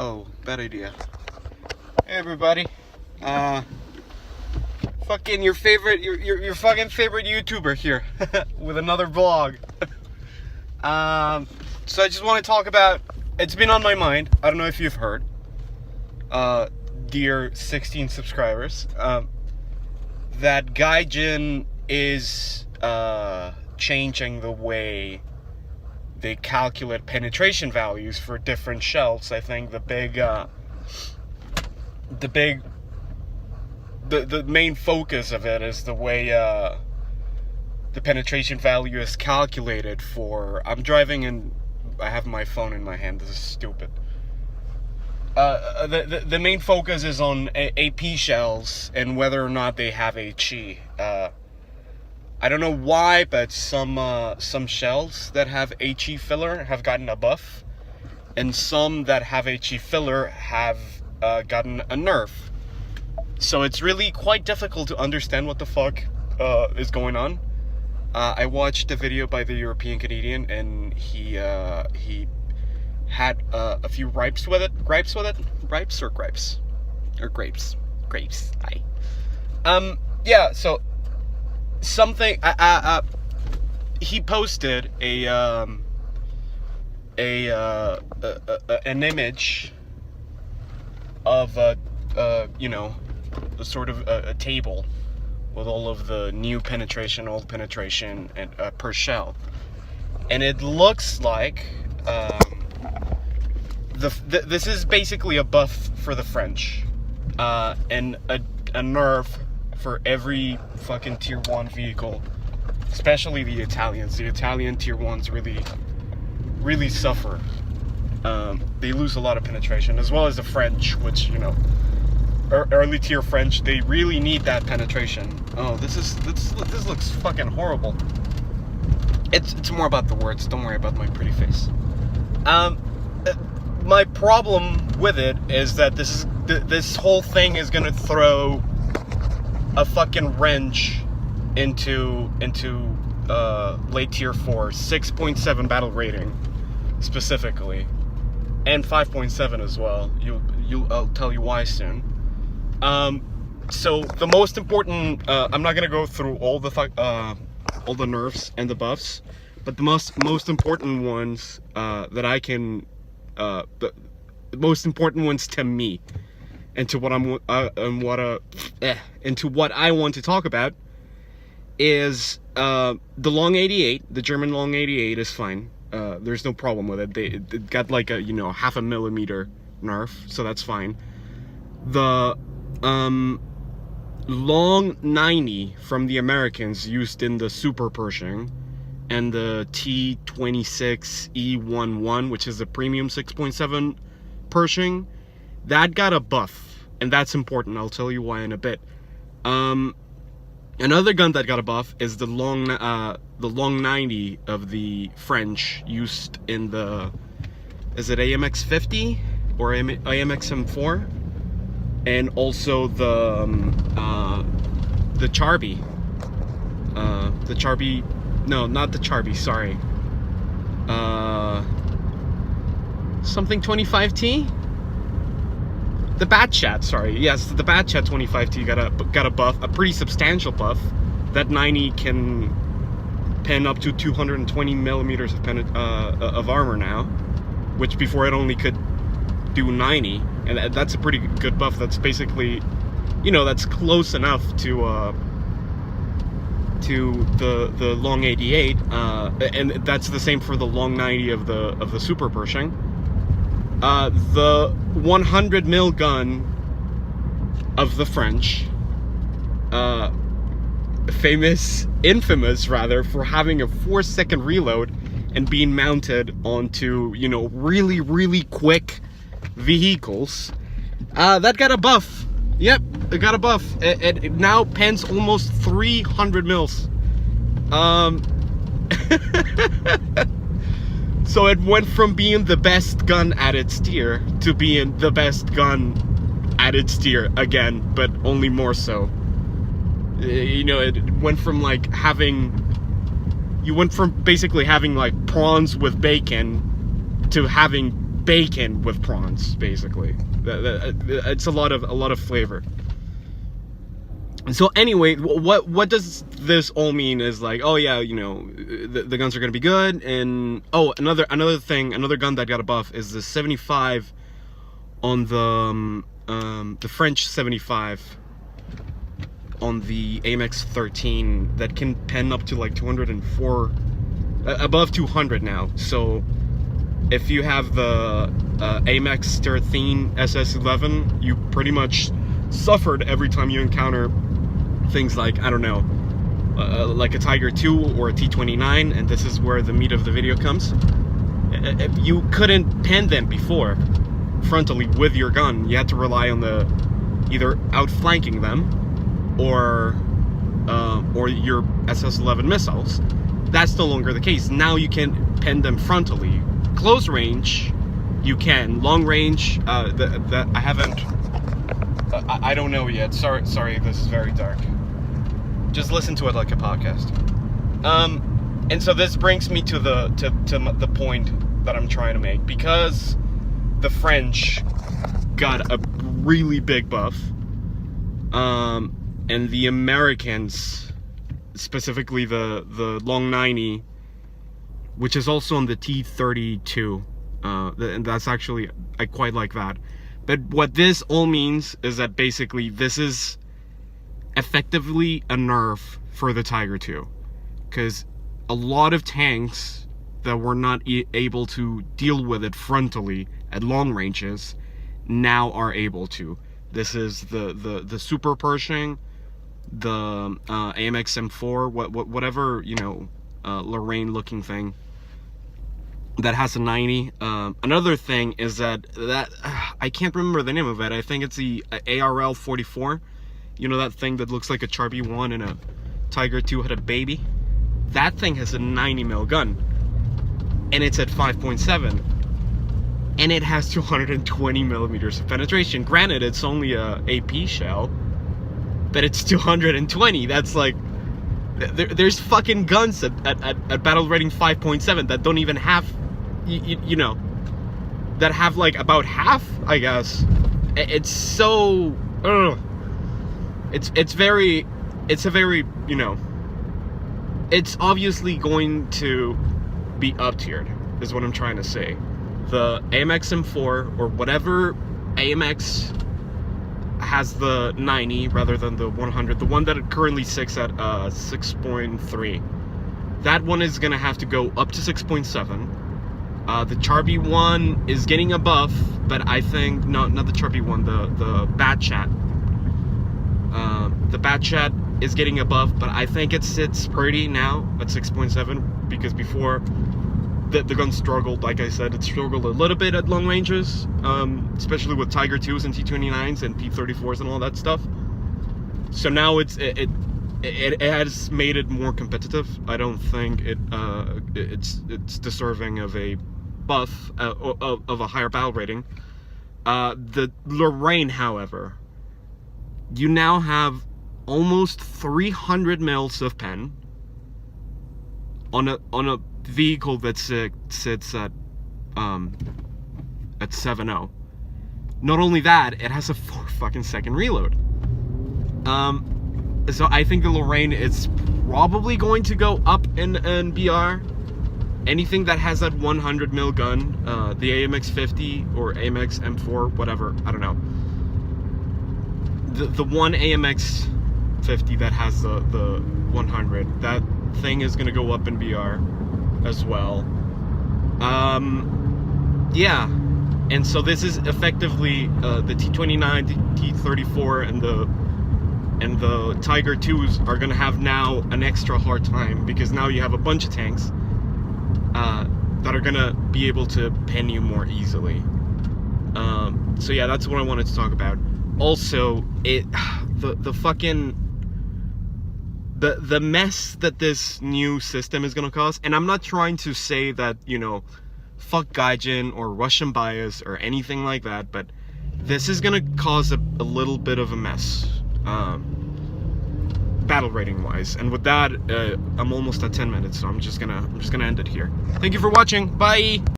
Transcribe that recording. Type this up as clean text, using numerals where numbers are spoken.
Oh, bad idea. Hey everybody. Fucking your fucking favorite YouTuber here with another vlog. So I just want to talk about, it's been on my mind. I don't know if you've heard, dear 16 subscribers, that Gaijin is changing the way they calculate penetration values for different shells. I think the main focus of it is the way the penetration value is calculated for. I'm driving and I have my phone in my hand. This is stupid. The main focus is on AP shells and whether or not they have HE. I don't know why, but some shells that have HE filler have gotten a buff, and some that have HE filler have gotten a nerf. So it's really quite difficult to understand what the fuck is going on. I watched a video by the European Canadian, and he had a few gripes with it. Gripes? Aye. Yeah. So something. He posted an image of a sort of a table with all of the new penetration, old penetration, and per shell, and it looks like this is basically a buff for the French, and a nerf for every fucking tier 1 vehicle, especially the Italians. The Italian tier 1s really suffer. They lose a lot of penetration, as well as the French, which, early tier French, they really need that penetration. Oh, this looks fucking horrible. It's more about the words. Don't worry about my pretty face. My problem with it is that this whole thing is gonna throw a fucking wrench into late tier 4, 6.7 battle rating specifically, and 5.7 as well. I'll tell you why soon. So the most important, I'm not gonna go through all the nerfs and the buffs, but the most important ones that I can, the most important ones to me, and to what into what I want to talk about is the Long 88. The German Long 88 is fine. There's no problem with it. It got like a half a millimeter nerf, so that's fine. The Long 90 from the Americans used in the Super Pershing, and the T26E11, which is the premium 6.7 Pershing, that got a buff, and that's important. I'll tell you why in a bit. Another gun that got a buff is the Long 90 of the French, used in the, is it AMX 50 or AMX M4? And also the Charby. The Charby, no, not the Charby, sorry. Something 25T? The Batchat, sorry. Yes, the Batchat 25T got a buff, a pretty substantial buff. That 90 can pen up to 220 millimeters of armor now, which before it only could do 90, and that's a pretty good buff. That's basically, that's close enough to the Long 88, and that's the same for the Long 90 of the Super Pershing. The 100 mil gun of the French, infamous rather, for having a 4-second reload and being mounted onto, really quick vehicles, that got a buff. Yep, it got a buff. It now pens almost 300 mils. So it went from being the best gun at its tier to being the best gun at its tier again, but only more so. It went from like basically having like prawns with bacon to having bacon with prawns, basically. It's a lot of flavor. So anyway, what does this all mean is like, oh yeah, you know, the guns are gonna be good. And oh, another gun that got a buff is the 75 on the French 75 on the AMX 13 that can pen up to like 204, above 200 now. So if you have the AMX 13 SS11, you pretty much suffered every time you encounter things like, I don't know, like a Tiger II or a T29, and this is where the meat of the video comes. If you couldn't pen them before frontally with your gun, you had to rely on the either outflanking them or your SS11 missiles. That's no longer the case. Now you can pen them frontally. Close range, you can. Long range, that I haven't. I don't know yet. Sorry, this is very dark. Just listen to it like a podcast. And so this brings me to the point that I'm trying to make, because the French got a really big buff, and the Americans, specifically the Long 90, which is also on the T32, and that's actually, I quite like that. But what this all means is that basically this is effectively a nerf for the Tiger II, because a lot of tanks that were not able to deal with it frontally at long ranges now are able to. This is the Super Pershing, the AMX M4, whatever, you know, Lorraine looking thing that has a 90. Another thing is that I can't remember the name of it. I think it's the ARL 44. You know, that thing that looks like a Char B1 and a Tiger II had a baby? That thing has a 90 mil gun, and it's at 5.7, and it has 220 millimeters of penetration. Granted, it's only a AP shell, but it's 220. That's like, there's fucking guns at battle rating 5.7 that don't even have, you know, that have like about half, I guess. It's so, it's a very, you know, it's obviously going to be up-tiered, is what I'm trying to say. The AMX M4, or whatever AMX has the 90 rather than the 100, the one that it currently sits at 6.3, that one is gonna have to go up to 6.7. The Char B1 is getting a buff, but I think, not the Char B1, the Bat Chat. The Bat Chat is getting a buff, but I think it sits pretty now at 6.7, because before the gun struggled. Like I said, it struggled a little bit at long ranges, especially with Tiger IIs and T29s and P34s and all that stuff. So now it has made it more competitive. I don't think it's deserving of a buff, of a higher battle rating. The Lorraine, however, you now have almost 300 mils of pen on a vehicle that sits at 7.0. Not only that, it has a 4-second reload. So I think the Lorraine is probably going to go up in BR. Anything that has that 100 mil gun, the AMX 50 or AMX M4, whatever, I don't know. The one AMX 50 that has the 100, that thing is gonna go up in BR as well. Yeah, and so this is effectively the T29, the T34, and the Tiger IIs are gonna have now an extra hard time, because now you have a bunch of tanks that are gonna be able to pen you more easily. So yeah, that's what I wanted to talk about. Also, the mess that this new system is gonna cause, and I'm not trying to say that, you know, fuck Gaijin or Russian bias or anything like that, but this is gonna cause a little bit of a mess, battle rating wise. And with that, I'm almost at 10 minutes, so I'm just gonna end it here. Thank you for watching. Bye.